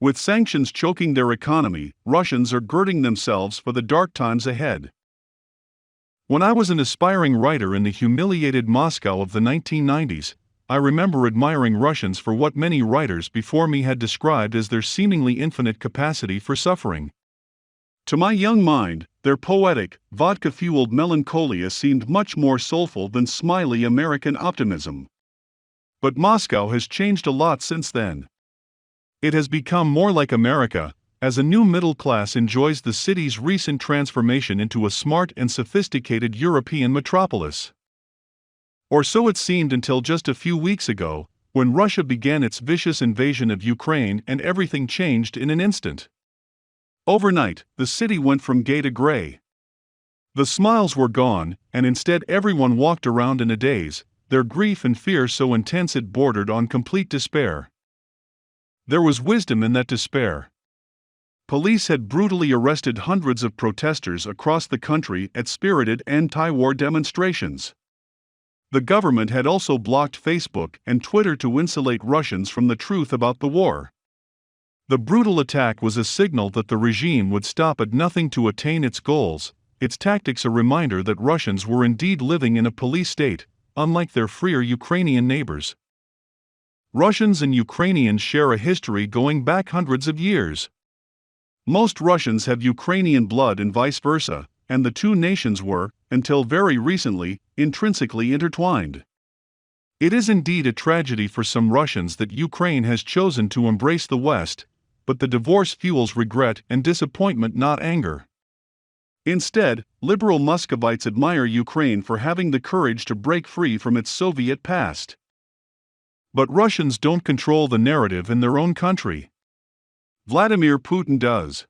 With sanctions choking their economy, Russians are girding themselves for the dark times ahead. When I was an aspiring writer in the humiliated Moscow of the 1990s, I remember admiring Russians for what many writers before me had described as their seemingly infinite capacity for suffering. To my young mind, their poetic, vodka-fueled melancholia seemed much more soulful than smiley American optimism. But Moscow has changed a lot since then. It has become more like America, as a new middle class enjoys the city's recent transformation into a smart and sophisticated European metropolis. Or so it seemed until just a few weeks ago, when Russia began its vicious invasion of Ukraine and everything changed in an instant. Overnight, the city went from gay to gray. The smiles were gone, and instead everyone walked around in a daze, their grief and fear so intense it bordered on complete despair. There was wisdom in that despair. Police had brutally arrested hundreds of protesters across the country at spirited anti-war demonstrations. The government had also blocked Facebook and Twitter to insulate Russians from the truth about the war. The brutal attack was a signal that the regime would stop at nothing to attain its goals, its tactics a reminder that Russians were indeed living in a police state, unlike their freer Ukrainian neighbors. Russians and Ukrainians share a history going back hundreds of years. Most Russians have Ukrainian blood and vice versa, and the two nations were, until very recently, intrinsically intertwined. It is indeed a tragedy for some Russians that Ukraine has chosen to embrace the West, but the divorce fuels regret and disappointment, not anger. Instead, liberal Muscovites admire Ukraine for having the courage to break free from its Soviet past. But Russians don't control the narrative in their own country. Vladimir Putin does.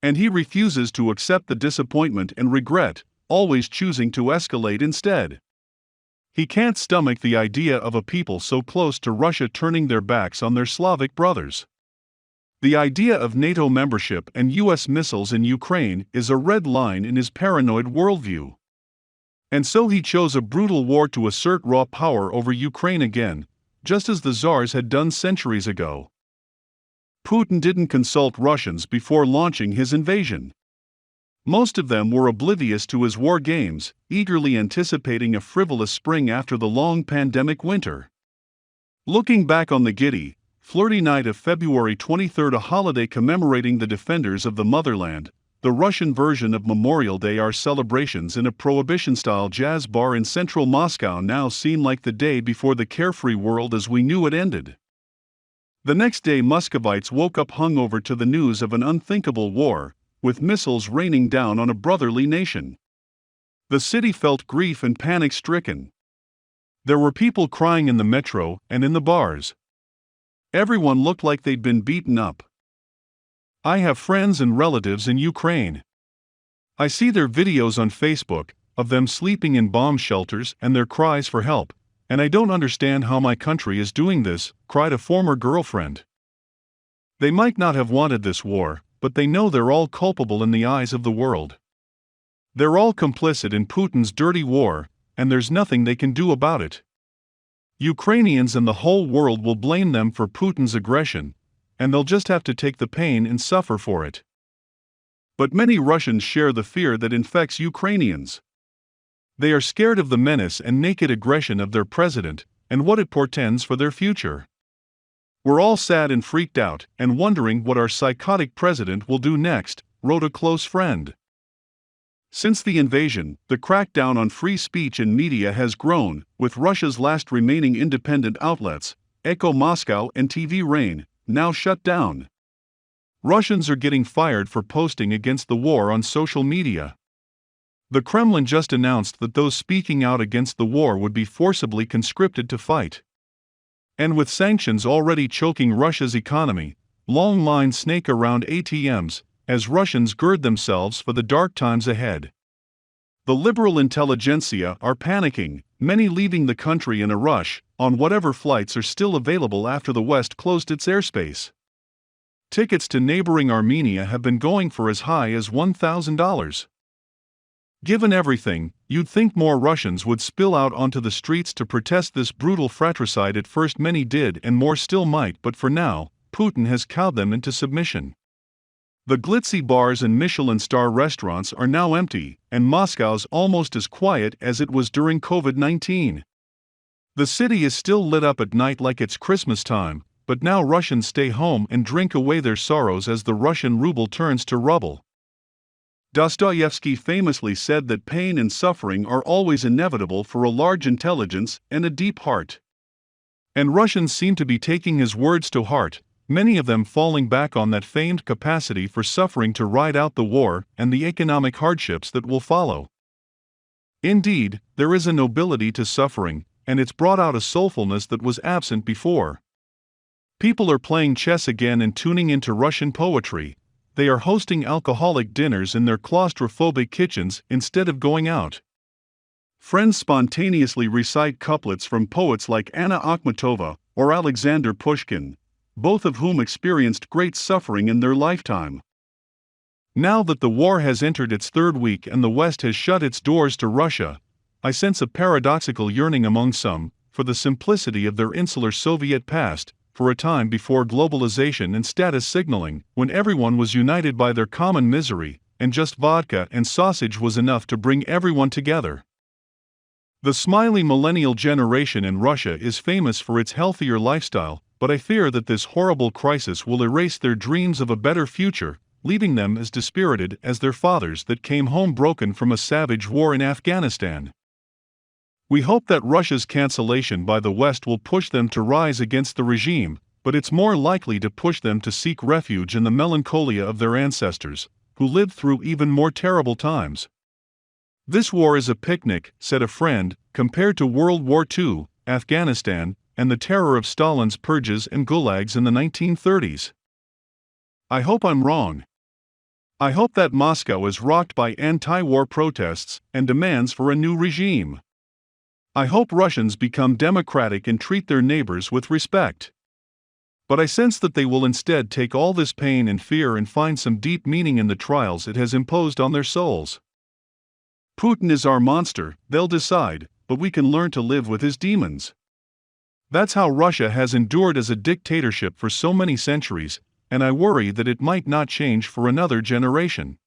And he refuses to accept the disappointment and regret, always choosing to escalate instead. He can't stomach the idea of a people so close to Russia turning their backs on their Slavic brothers. The idea of NATO membership and US missiles in Ukraine is a red line in his paranoid worldview. And so he chose a brutal war to assert raw power over Ukraine again, just as the Tsars had done centuries ago. Putin didn't consult Russians before launching his invasion. Most of them were oblivious to his war games, eagerly anticipating a frivolous spring after the long pandemic winter. Looking back on the giddy, flirty night of February 23, a holiday commemorating the defenders of the motherland, the Russian version of Memorial Day, our celebrations in a prohibition-style jazz bar in central Moscow now seem like the day before the carefree world as we knew it ended. The next day Muscovites woke up hungover to the news of an unthinkable war, with missiles raining down on a brotherly nation. The city felt grief and panic-stricken. There were people crying in the metro and in the bars. Everyone looked like they'd been beaten up. I have friends and relatives in Ukraine. I see their videos on Facebook, of them sleeping in bomb shelters and their cries for help, and I don't understand how my country is doing this, cried a former girlfriend. They might not have wanted this war, but they know they're all culpable in the eyes of the world. They're all complicit in Putin's dirty war, and there's nothing they can do about it. Ukrainians and the whole world will blame them for Putin's aggression, and they'll just have to take the pain and suffer for it. But many Russians share the fear that infects Ukrainians. They are scared of the menace and naked aggression of their president, and what it portends for their future. We're all sad and freaked out, and wondering what our psychotic president will do next, wrote a close friend. Since the invasion, the crackdown on free speech and media has grown, with Russia's last remaining independent outlets, Echo Moscow and TV Rain, now shut down. Russians are getting fired for posting against the war on social media. The Kremlin just announced that those speaking out against the war would be forcibly conscripted to fight. And with sanctions already choking Russia's economy, long lines snake around ATMs, as Russians gird themselves for the dark times ahead. The liberal intelligentsia are panicking, many leaving the country in a rush, on whatever flights are still available after the West closed its airspace. Tickets to neighboring Armenia have been going for as high as $1,000. Given everything, you'd think more Russians would spill out onto the streets to protest this brutal fratricide. At first many did, and more still might, but for now, Putin has cowed them into submission. The glitzy bars and Michelin star restaurants are now empty, and Moscow's almost as quiet as it was during COVID-19. The city is still lit up at night like it's Christmas time, but now Russians stay home and drink away their sorrows as the Russian ruble turns to ruble. Dostoevsky famously said that pain and suffering are always inevitable for a large intelligence and a deep heart. And Russians seem to be taking his words to heart, many of them falling back on that famed capacity for suffering to ride out the war and the economic hardships that will follow. Indeed, there is a nobility to suffering, and it's brought out a soulfulness that was absent before. People are playing chess again and tuning into Russian poetry. They are hosting alcoholic dinners in their claustrophobic kitchens instead of going out. Friends spontaneously recite couplets from poets like Anna Akhmatova or Alexander Pushkin, both of whom experienced great suffering in their lifetime. Now that the war has entered its third week and the West has shut its doors to Russia, I sense a paradoxical yearning among some for the simplicity of their insular Soviet past, for a time before globalization and status signaling, when everyone was united by their common misery, and just vodka and sausage was enough to bring everyone together. The smiley millennial generation in Russia is famous for its healthier lifestyle, but I fear that this horrible crisis will erase their dreams of a better future, leaving them as dispirited as their fathers that came home broken from a savage war in Afghanistan. We hope that Russia's cancellation by the West will push them to rise against the regime, but it's more likely to push them to seek refuge in the melancholia of their ancestors, who lived through even more terrible times. This war is a picnic, said a friend, compared to World War II, Afghanistan, and the terror of Stalin's purges and gulags in the 1930s. I hope I'm wrong. I hope that Moscow is rocked by anti-war protests and demands for a new regime. I hope Russians become democratic and treat their neighbors with respect. But I sense that they will instead take all this pain and fear and find some deep meaning in the trials it has imposed on their souls. Putin is our monster, they'll decide, but we can learn to live with his demons. That's how Russia has endured as a dictatorship for so many centuries, and I worry that it might not change for another generation.